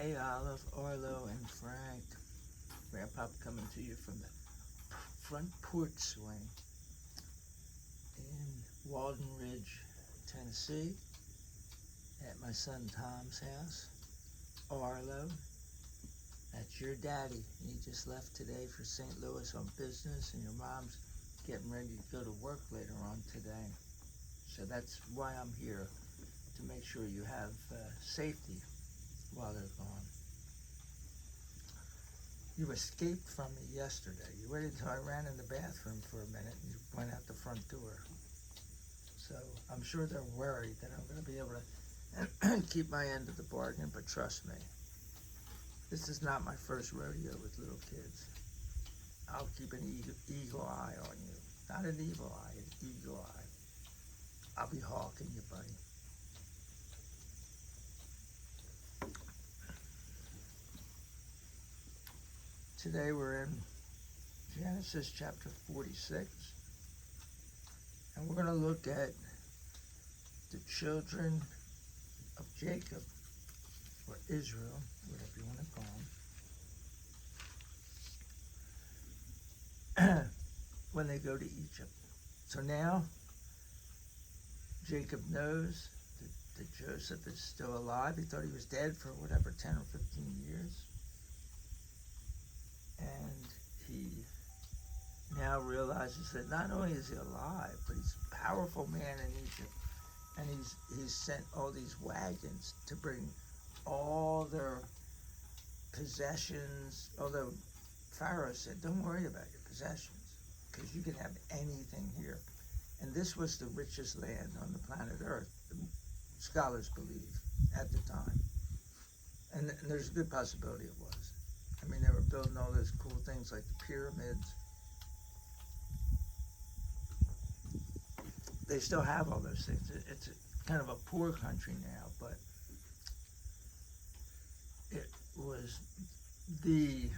Hey Olive, Arlo, and Frank. Grandpa coming to you from the front porch swing in Walden Ridge, Tennessee, at my son Tom's house. Arlo, that's your daddy. He just left today for St. Louis on business, and your mom's getting ready to go to work later on today. So that's why I'm here, to make sure you have safety while they're gone. You escaped from me yesterday. You waited until I ran in the bathroom for a minute and you went out the front door. So I'm sure they're worried that I'm going to be able to keep my end of the bargain, but trust me, this is not my first rodeo with little kids. I'll keep an eagle eye on you. Not an evil eye, an eagle eye. I'll be hawking you, buddy. Today we're in Genesis chapter 46, and we're going to look at the children of Jacob, or Israel, whatever you want to call them, when they go to Egypt. So now Jacob knows that Joseph is still alive. He thought he was dead for 10 or 15 years. And he now realizes that not only is he alive, but he's a powerful man in Egypt. And he's sent all these wagons to bring all their possessions, although Pharaoh said, don't worry about your possessions, because you can have anything here. And this was the richest land on the planet Earth, scholars believe, at the time. And there's a good possibility it was. I mean, they were building all those cool things like the pyramids. They still have all those things. It's kind of a poor country now, but it was the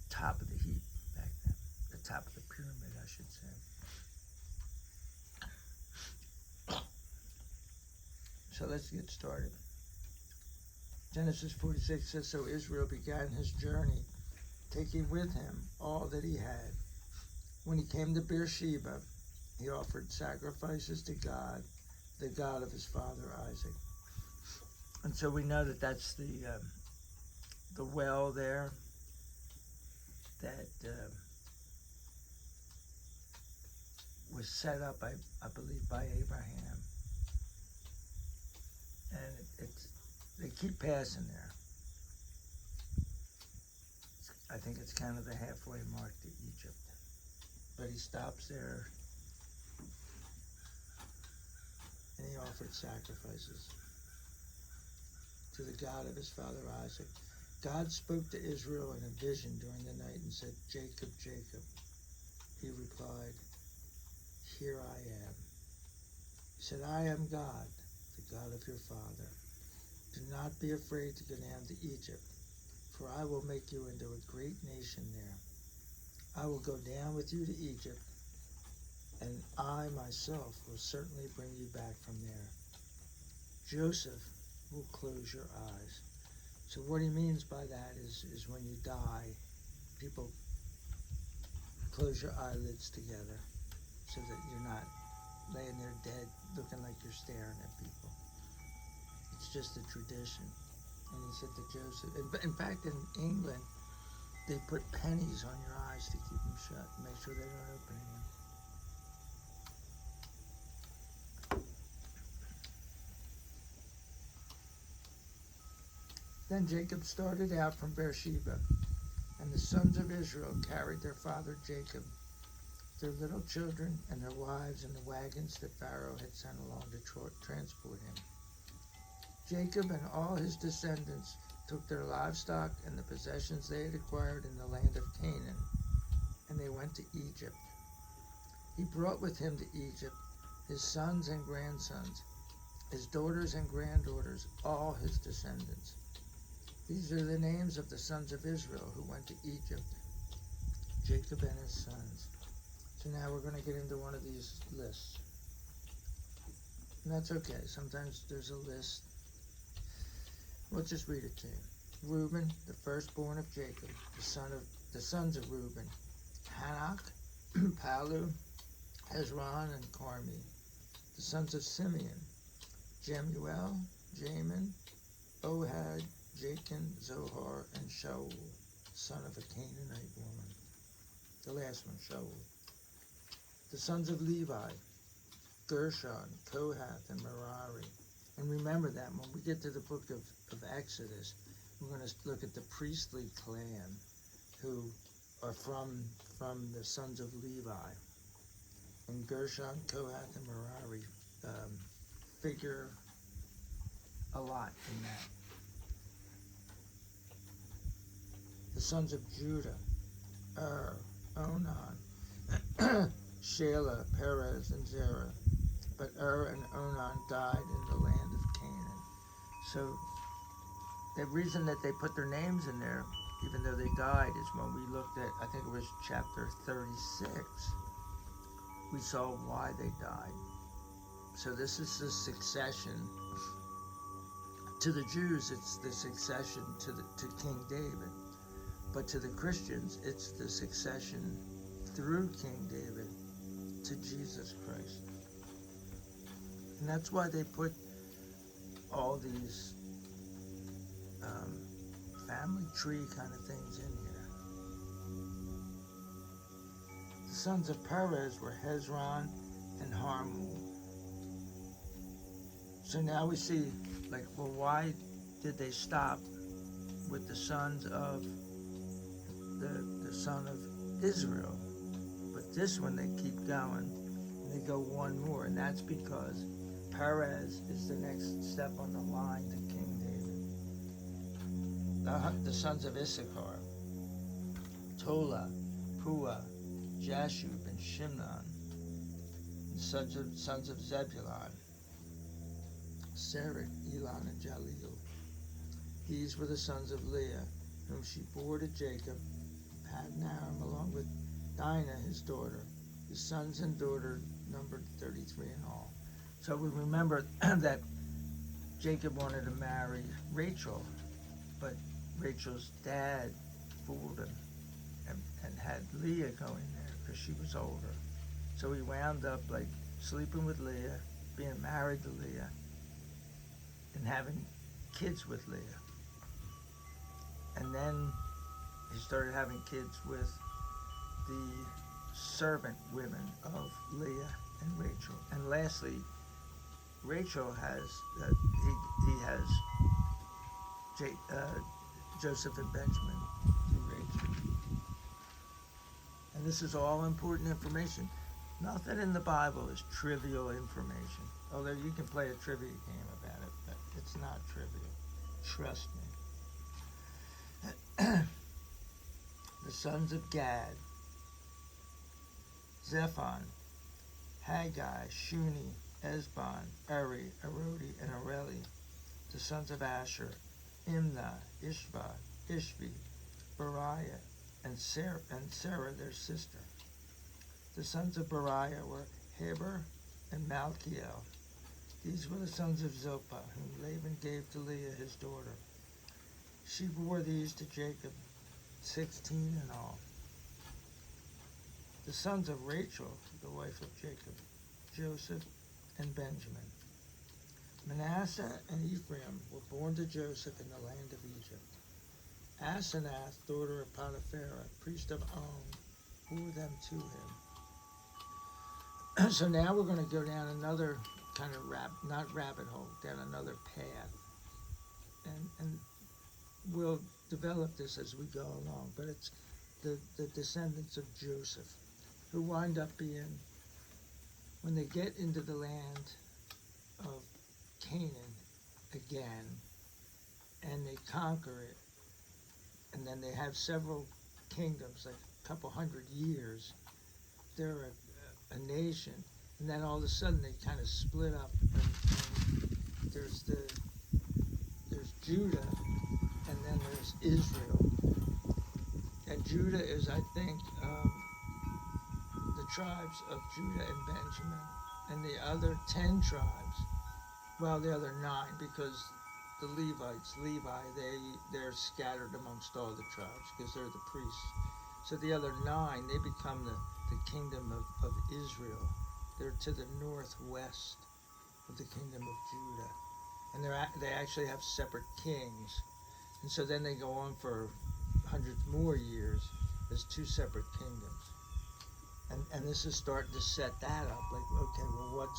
top of the heap back then. The top of the pyramid, I should say. So let's get started. Genesis 46 says, so Israel began his journey, taking with him all that he had. When he came to Beersheba, he offered sacrifices to God, the God of his father Isaac. And so we know that that's the well there that was set up, I believe, by Abraham. And they keep passing there. I think it's kind of the halfway mark to Egypt. But he stops there and he offered sacrifices to the God of his father Isaac. God spoke to Israel in a vision during the night and said, Jacob, Jacob. He replied, here I am. He said, I am God, the God of your father. Do not be afraid to go down to Egypt, for I will make you into a great nation there. I will go down with you to Egypt, and I myself will certainly bring you back from there. Joseph will close your eyes. So what he means by that is when you die, people close your eyelids together so that you're not laying there dead looking like you're staring at people. It's just a tradition. And he said to Joseph, in fact, in England, they put pennies on your eyes to keep them shut, make sure they don't open again. Then Jacob started out from Beersheba, and the sons of Israel carried their father Jacob, their little children and their wives in the wagons that Pharaoh had sent along to transport him. Jacob and all his descendants took their livestock and the possessions they had acquired in the land of Canaan, and they went to Egypt. He brought with him to Egypt his sons and grandsons, his daughters and granddaughters, all his descendants. These are the names of the sons of Israel who went to Egypt, Jacob and his sons. So now we're going to get into one of these lists. And that's okay. Sometimes there's a list. We'll just read it to you. Reuben, the firstborn of Jacob, the sons of Reuben, Hanok, Palu, Hezron, and Carmi. The sons of Simeon, Jemuel, Jamin, Ohad, Jachin, Zohar, and Shaul, son of a Canaanite woman. The last one, Shaul. The sons of Levi, Gershon, Kohath, and Merari. And remember that when we get to the book of Exodus, we're going to look at the priestly clan who are from the sons of Levi. And Gershon, Kohath, and Merari figure a lot in that. The sons of Judah, Onan, Shelah, Perez, and Zerah. But and Onan died in the land of Canaan. So the reason that they put their names in there, even though they died, is when we looked at, I think it was chapter 36, we saw why they died. So this is the succession. To the Jews, it's the succession to King David. But to the Christians, it's the succession through King David to Jesus Christ. And that's why they put all these family tree kind of things in here. The sons of Perez were Hezron and Harmul. So now we see, like, well, why did they stop with the sons of the son of Israel? But this one they keep going, and they go one more, and that's because Perez is the next step on the line to King David. The sons of Issachar, Tola, Pua, Jashub, and Shimron. The sons of Zebulun, Serach, Elon, and Jaleel. These were the sons of Leah, whom she bore to Jacob, Padanaram, along with Dinah, his daughter. His sons and daughter numbered 33 in all. So we remember that Jacob wanted to marry Rachel, but Rachel's dad fooled him and had Leah going there because she was older. So he wound up like sleeping with Leah, being married to Leah, and having kids with Leah. And then he started having kids with the servant women of Leah and Rachel. And lastly, Rachel has, he has Joseph and Benjamin through Rachel. And this is all important information. Nothing in the Bible is trivial information. Although you can play a trivia game about it, but it's not trivial. Trust me. The sons of Gad, Zephon, Haggai, Shuni, Esbon, Eri, Arodi, and Areli. The sons of Asher, Imnah, Ishva, Ishvi, Beriah, and Sarah their sister. The sons of Beriah were Heber and Malchiel. These were the sons of Zilpah, whom Laban gave to Leah his daughter. She bore these to Jacob, 16 in all. The sons of Rachel, the wife of Jacob, Joseph and Benjamin. Manasseh and Ephraim were born to Joseph in the land of Egypt. Asenath, daughter of Potipharah, priest of On, bore them to him. So now we're going to go down another kind of not rabbit hole, down another path. And we'll develop this as we go along, but it's the descendants of Joseph, who wind up being, when they get into the land of Canaan again, and they conquer it, and then they have several kingdoms, like a couple hundred years, they're a nation, and then all of a sudden they kind of split up, and there's Judah, and then there's Israel. And Judah is, I think, the tribes of Judah and Benjamin, and the other 10 tribes, well, the other 9, because the Levites, Levi, they're scattered amongst all the tribes because they're the priests. So the other 9, they become the kingdom of Israel. They're to the northwest of the kingdom of Judah. And they actually have separate kings. And so then they go on for hundreds more years as 2 separate kingdoms. And this is starting to set that up. Like, okay, well,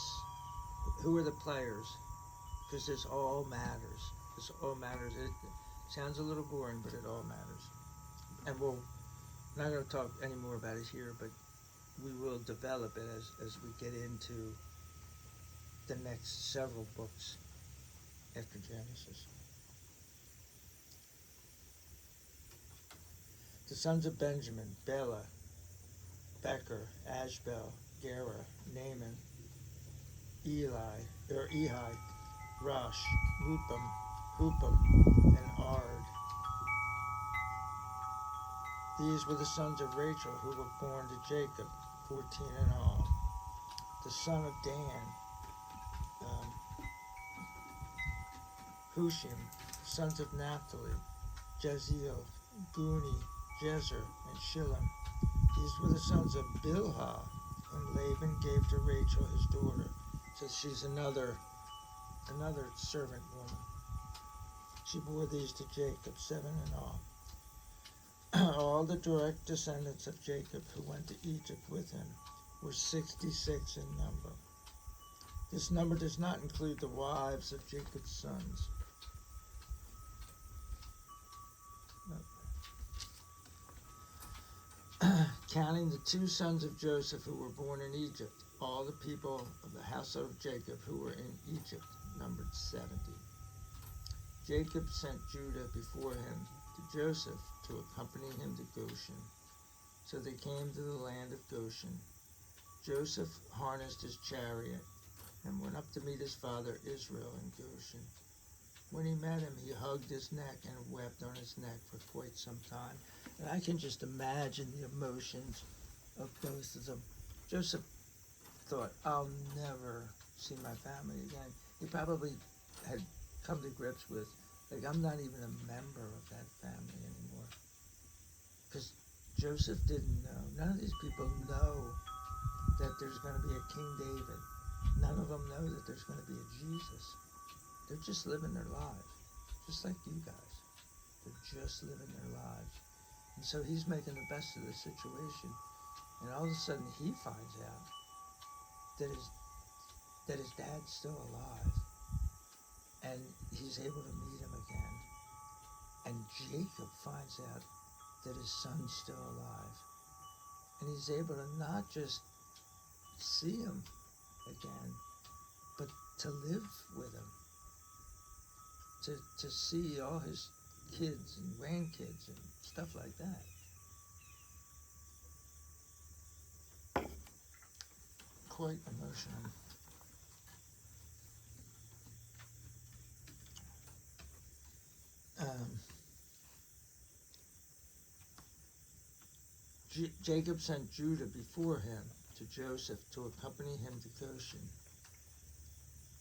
who are the players? Because this all matters. This all matters. It sounds a little boring, but it all matters. And we're not going to talk any more about it here, but we will develop it as we get into the next several books after Genesis. The sons of Benjamin: Bela, Becher, Ashbel, Gera, Naaman, Ehi, Rosh, Hupam, and Ard. These were the sons of Rachel who were born to Jacob, 14 in all. The son of Dan, Hushim. The sons of Naphtali, Jaziel, Guni, Jezer, and Shillem. These were the sons of Bilhah, whom Laban gave to Rachel his daughter. So she's another servant woman. She bore these to Jacob, 7 in all. All the direct descendants of Jacob who went to Egypt with him were 66 in number. This number does not include the wives of Jacob's sons. Counting the 2 sons of Joseph who were born in Egypt, all the people of the household of Jacob who were in Egypt numbered 70. Jacob sent Judah before him to Joseph to accompany him to Goshen. So they came to the land of Goshen. Joseph harnessed his chariot and went up to meet his father Israel in Goshen. When he met him, he hugged his neck and wept on his neck for quite some time. And I can just imagine the emotions of both of them. Joseph thought, I'll never see my family again. He probably had come to grips with, like, I'm not even a member of that family anymore. Because Joseph didn't know. None of these people know that there's going to be a King David. None of them know that there's going to be a Jesus. They're just living their lives, just like you guys. They're just living their lives. And so he's making the best of the situation. And all of a sudden he finds out that his dad's still alive. And he's able to meet him again. And Jacob finds out that his son's still alive. And he's able to not just see him again, but to live with him. To see all his kids and grandkids and stuff like that. Quite emotional. Jacob sent Judah before him to Joseph to accompany him to Goshen.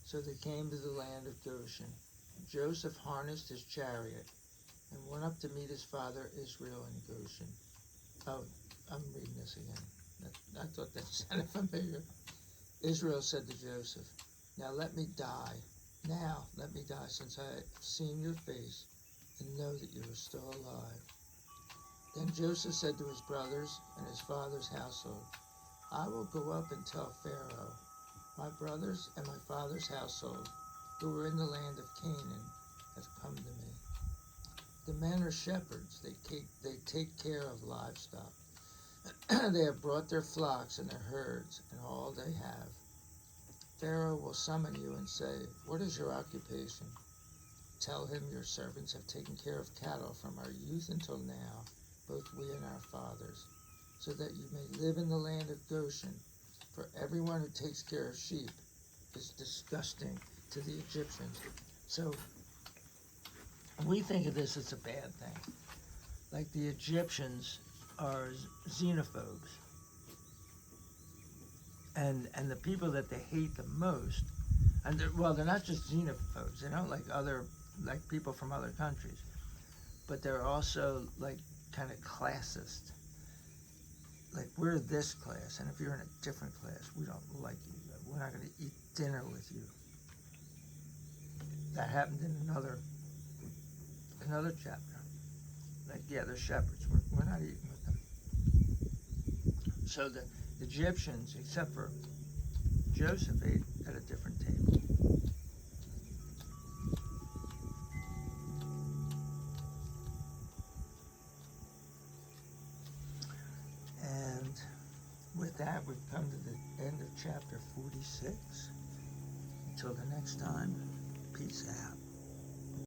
So they came to the land of Goshen. Joseph harnessed his chariot and went up to meet his father Israel in Goshen. Oh, I'm reading this again. I thought that sounded familiar. Israel said to Joseph, Now let me die, since I have seen your face and know that you are still alive. Then Joseph said to his brothers and his father's household, I will go up and tell Pharaoh, my brothers and my father's household, who are in the land of Canaan, have come to me. The men are shepherds. They take care of livestock. They have brought their flocks and their herds and all they have. Pharaoh will summon you and say, What is your occupation? Tell him your servants have taken care of cattle from our youth until now, both we and our fathers, so that you may live in the land of Goshen. For everyone who takes care of sheep is disgusting to the Egyptians. So we think of this as a bad thing. Like the Egyptians are xenophobes. And the people that they hate the most, and they're not just xenophobes, they don't like other like people from other countries. But they're also like kind of classist. Like, we're this class, and if you're in a different class, we don't like you. We're not going to eat dinner with you. That happened in another chapter. Like, yeah, they're shepherds. We're not eating with them. So the Egyptians, except for Joseph, ate at a different table. And with that, we've come to the end of chapter 46. Until the next time, peace out.